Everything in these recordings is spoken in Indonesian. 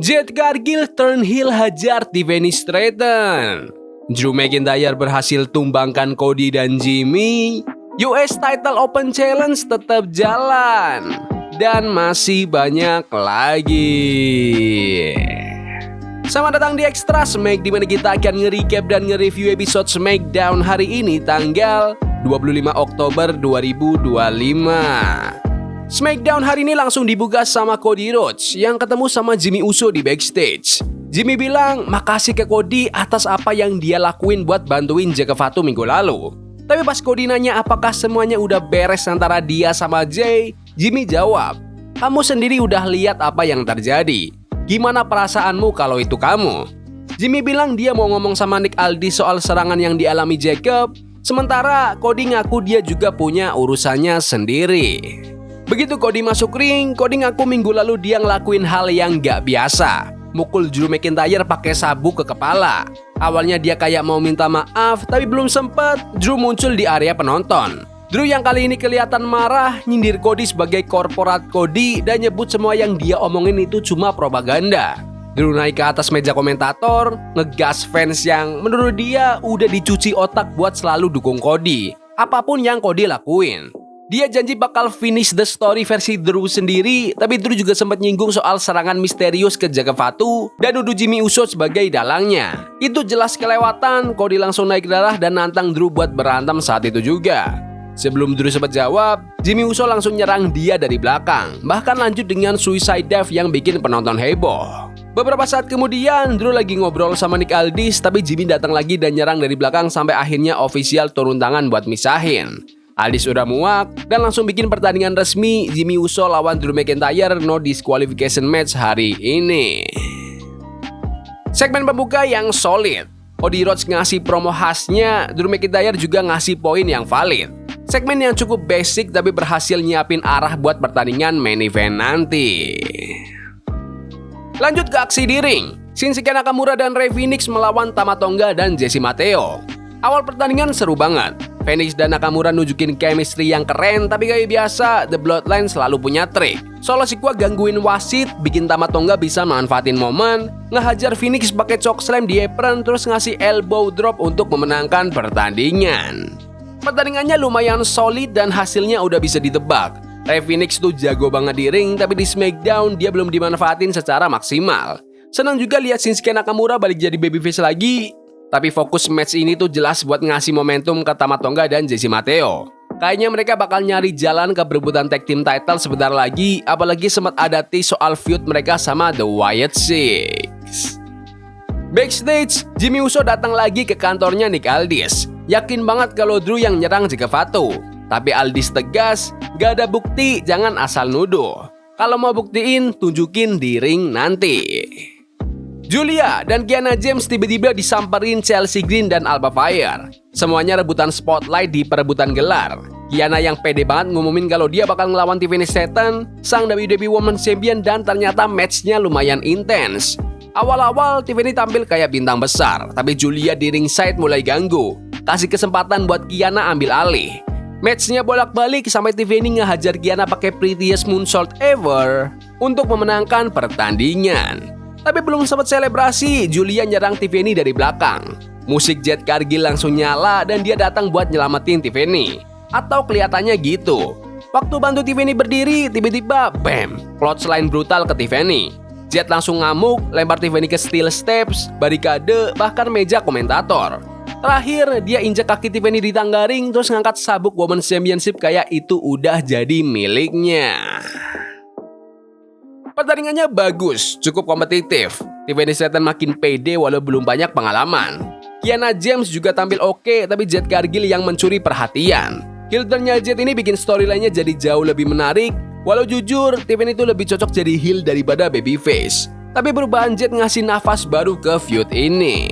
Jade Cargill turn heel hajar Tiffany Stratton. Drew McIntyre berhasil tumbangkan Cody dan Jimmy. US Title Open Challenge tetap jalan. Dan masih banyak lagi. Selamat datang di Extra Smack, dimana kita akan nge-recap dan nge-review episode SmackDown hari ini tanggal 25 Oktober 2025. SmackDown hari ini langsung dibuka sama Cody Rhodes yang ketemu sama Jimmy Uso di backstage. Jimmy bilang makasih ke Cody atas apa yang dia lakuin buat bantuin Jake Fatu minggu lalu. Tapi pas Cody nanya apakah semuanya udah beres antara dia sama Jay, Jimmy jawab, kamu sendiri udah lihat apa yang terjadi. Gimana perasaanmu kalau itu kamu? Jimmy bilang dia mau ngomong sama Nick Aldis soal serangan yang dialami Jacob, sementara Cody ngaku dia juga punya urusannya sendiri. Begitu Cody masuk ring, Cody ngaku minggu lalu dia ngelakuin hal yang gak biasa. Mukul Drew McIntyre pakai sabuk ke kepala. Awalnya dia kayak mau minta maaf, tapi belum sempet. Drew muncul di area penonton. Drew yang kali ini kelihatan marah, nyindir Cody sebagai korporat Cody dan nyebut semua yang dia omongin itu cuma propaganda. Drew naik ke atas meja komentator, ngegas fans yang menurut dia udah dicuci otak buat selalu dukung Cody. Apapun yang Cody lakuin. Dia janji bakal finish the story versi Drew sendiri, tapi Drew juga sempat nyinggung soal serangan misterius ke Jake Fatu dan nuduh Jimmy Uso sebagai dalangnya. Itu jelas kelewatan, Cody langsung naik darah dan nantang Drew buat berantem saat itu juga. Sebelum Drew sempat jawab, Jimmy Uso langsung nyerang dia dari belakang, bahkan lanjut dengan suicide dive yang bikin penonton heboh. Beberapa saat kemudian, Drew lagi ngobrol sama Nick Aldis, tapi Jimmy datang lagi dan nyerang dari belakang sampai akhirnya official turun tangan buat misahin. Aldis udah muak dan langsung bikin pertandingan resmi Jimmy Uso lawan Drew McIntyre no disqualification match hari ini. Segmen pembuka yang solid. Cody Rhodes ngasih promo khasnya, Drew McIntyre juga ngasih poin yang valid. Segmen yang cukup basic tapi berhasil nyiapin arah buat pertandingan main event nanti. Lanjut ke aksi di ring. Shinsuke Nakamura dan Rey Fenix melawan Tama Tonga dan Jesse Mateo. Awal pertandingan seru banget. Fenix dan Nakamura nunjukin chemistry yang keren, tapi kayak biasa, The Bloodline selalu punya trik. Solo Sikoa gangguin wasit, bikin Tama Tonga bisa manfaatin momen, ngehajar Fenix pakai chokeslam di apron, terus ngasih elbow drop untuk memenangkan pertandingan. Pertandingannya lumayan solid dan hasilnya udah bisa ditebak. Rey Fenix tuh jago banget di ring, tapi di SmackDown dia belum dimanfaatin secara maksimal. Senang juga lihat Shinsuke Nakamura balik jadi babyface lagi. Tapi fokus match ini tuh jelas buat ngasih momentum ke Tama Tonga dan Jesse Mateo. Kayaknya mereka bakal nyari jalan ke perebutan tag team title sebentar lagi, apalagi sempat ada tease soal feud mereka sama The Wyatt Six. Backstage, Jimmy Uso datang lagi ke kantornya Nick Aldis. Yakin banget kalau Drew yang nyerang Jake Fatu. Tapi Aldis tegas, gak ada bukti, jangan asal nuduh. Kalau mau buktiin, tunjukin di ring nanti. Julia dan Kiana James tiba-tiba disamperin Chelsea Green dan Alba Fire. Semuanya rebutan spotlight di perebutan gelar. Kiana yang pede banget ngumumin kalau dia bakal ngelawan Tiffany Stratton, sang WWE Women's Champion, dan ternyata matchnya lumayan intens. Awal-awal Tiffany tampil kayak bintang besar, tapi Julia di ringside mulai ganggu. Kasih kesempatan buat Kiana ambil alih. Matchnya bolak-balik sampai Tiffany ngehajar Kiana pakai prettiest moonsault ever untuk memenangkan pertandingan. Tapi belum sempat selebrasi, Julia nyerang Tiffany dari belakang. Musik Jade Cargill langsung nyala dan dia datang buat nyelamatin Tiffany. Atau kelihatannya gitu. Waktu bantu Tiffany berdiri, tiba-tiba bam, clothesline brutal ke Tiffany. Jade langsung ngamuk, lempar Tiffany ke steel steps, barikade, bahkan meja komentator. Terakhir, dia injek kaki Tiffany di tangga ring, terus ngangkat sabuk Women's Championship kayak itu udah jadi miliknya. Pertandingannya bagus, cukup kompetitif. Tiffany Stratton makin pede walau belum banyak pengalaman. Kiana James juga tampil oke, tapi Jade Cargill yang mencuri perhatian. Heel turn-nya Jade ini bikin storyline-nya jadi jauh lebih menarik. Walau jujur, Tiffany itu lebih cocok jadi heel daripada babyface. Tapi perubahan Jade ngasih nafas baru ke feud ini.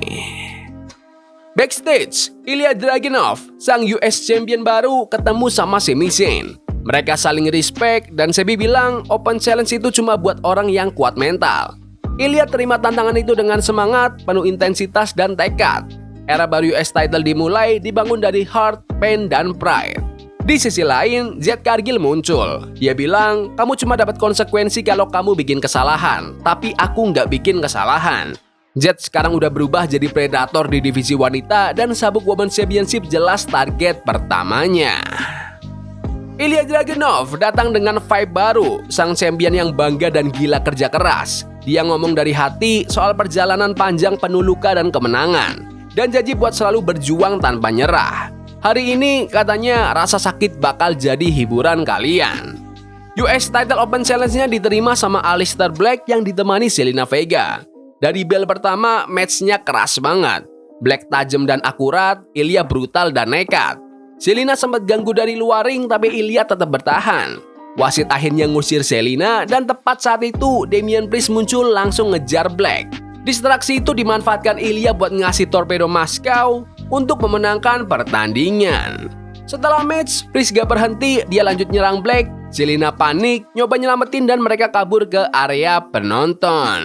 Backstage, Ilya Dragunov, sang US Champion baru, ketemu sama Sami Zayn. Mereka saling respect dan Sebi bilang Open Challenge itu cuma buat orang yang kuat mental. Ilya terima tantangan itu dengan semangat, penuh intensitas dan tekad. Era baru US title dimulai, dibangun dari heart, pain, dan pride. Di sisi lain, Jade Cargill muncul. Dia bilang, kamu cuma dapat konsekuensi kalau kamu bikin kesalahan, tapi aku nggak bikin kesalahan. Jade sekarang udah berubah jadi predator di divisi wanita dan sabuk Women's Championship jelas target pertamanya. Ilya Dragunov datang dengan vibe baru, sang champion yang bangga dan gila kerja keras. Dia ngomong dari hati soal perjalanan panjang penuh luka dan kemenangan, dan janji buat selalu berjuang tanpa nyerah. Hari ini katanya rasa sakit bakal jadi hiburan kalian. US Title Open Challenge-nya diterima sama Aleister Black yang ditemani Zelina Vega. Dari bel pertama, match-nya keras banget. Black tajam dan akurat, Ilya brutal dan nekat. Zelina sempat ganggu dari luar ring tapi Ilya tetap bertahan. Wasit akhirnya ngusir Zelina dan tepat saat itu Damian Priest muncul langsung ngejar Black. Distraksi itu dimanfaatkan Ilya buat ngasih torpedo Moscow untuk memenangkan pertandingan. Setelah match, Priest gak berhenti, dia lanjut nyerang Black. Zelina panik, nyoba nyelamatin dan mereka kabur ke area penonton.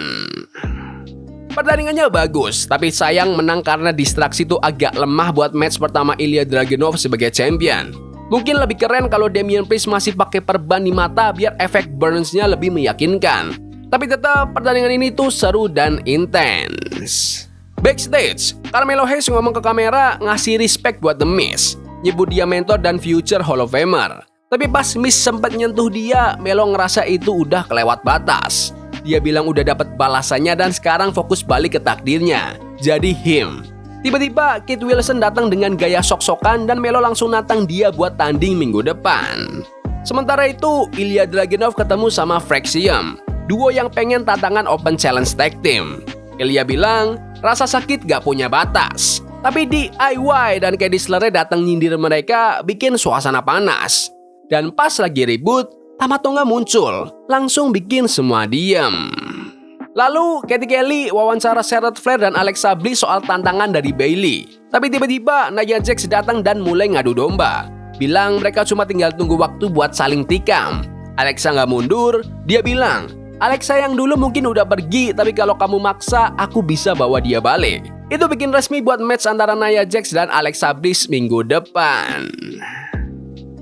Pertandingannya bagus, tapi sayang menang karena distraksi itu agak lemah buat match pertama Ilya Dragunov sebagai champion. Mungkin lebih keren kalau Damian Priest masih pakai perban di mata biar efek burns-nya lebih meyakinkan. Tapi tetap pertandingan ini tuh seru dan intens. Backstage, Carmelo Hayes ngomong ke kamera ngasih respect buat The Miz, nyebut dia mentor dan future Hall of Famer. Tapi pas Miz sempat nyentuh dia, Melo ngerasa itu udah kelewat batas. Dia bilang udah dapat balasannya dan sekarang fokus balik ke takdirnya, jadi him. Tiba-tiba Kit Wilson datang dengan gaya sok-sokan dan Melo langsung nantang dia buat tanding minggu depan. Sementara itu, Ilya Dragunov ketemu sama Fraxium, duo yang pengen tantangan Open Challenge Tag Team. Ilya bilang, rasa sakit gak punya batas. Tapi DIY dan Candice LeRae datang nyindir mereka bikin suasana panas. Dan pas lagi ribut, Tama Tonga muncul, langsung bikin semua diem. Lalu Katie Kelly wawancara Charlotte Flair dan Alexa Bliss soal tantangan dari Bayley. Tapi tiba-tiba Nia Jax datang dan mulai ngadu domba. Bilang mereka cuma tinggal tunggu waktu buat saling tikam. Alexa nggak mundur, dia bilang, Alexa yang dulu mungkin udah pergi, tapi kalau kamu maksa, aku bisa bawa dia balik. Itu bikin resmi buat match antara Nia Jax dan Alexa Bliss minggu depan.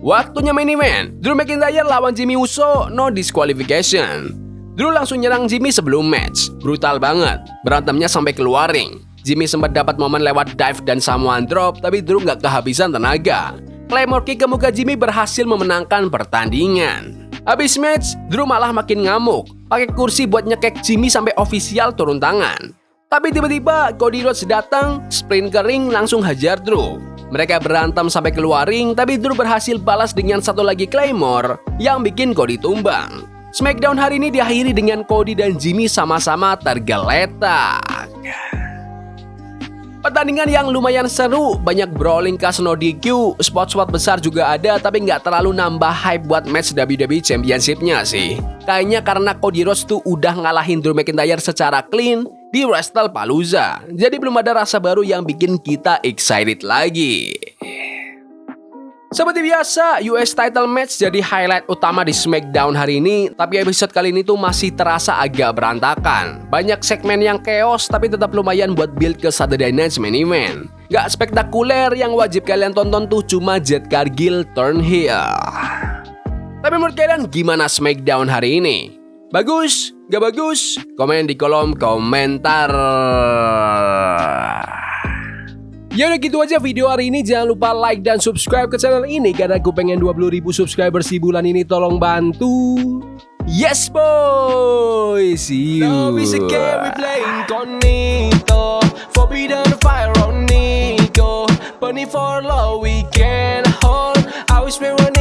Waktunya main event, Drew McIntyre lawan Jimmy Uso, no disqualification. Drew langsung nyerang Jimmy sebelum match, brutal banget, berantemnya sampai keluar ring. Jimmy sempat dapat momen lewat dive dan Samoan drop, tapi Drew nggak kehabisan tenaga. Claymore kick ke muka Jimmy berhasil memenangkan pertandingan. Habis match, Drew malah makin ngamuk, pakai kursi buat nyekek Jimmy sampai ofisial turun tangan. Tapi tiba-tiba Cody Rhodes datang, sprint ke ring langsung hajar Drew. Mereka berantem sampai keluar ring, tapi Drew berhasil balas dengan satu lagi Claymore yang bikin Cody tumbang. SmackDown hari ini diakhiri dengan Cody dan Jimmy sama-sama tergeletak. Pertandingan yang lumayan seru, banyak brawling khas no DQ, spot-spot besar juga ada, tapi nggak terlalu nambah hype buat match WWE Championship-nya sih. Kayaknya karena Cody Rhodes tuh udah ngalahin Drew McIntyre secara clean di WrestlePalooza, jadi belum ada rasa baru yang bikin kita excited lagi. Seperti biasa, US title match jadi highlight utama di SmackDown hari ini, tapi episode kali ini tuh masih terasa agak berantakan. Banyak segmen yang chaos, tapi tetap lumayan buat build ke Saturday Night's main event. Gak spektakuler, yang wajib kalian tonton tuh cuma Jade Cargill turn heel. Tapi menurut kalian gimana SmackDown hari ini? Bagus? Gak bagus? Komen di kolom komentar. Ya udah gitu aja video hari ini. Jangan lupa like dan subscribe ke channel ini karena gue pengen 20.000 subscribers di bulan ini. Tolong bantu. Yes boy. See you. Love is a game we play incognito. Forbidden fire on Nico. Bunny for love we can hold. I wish we were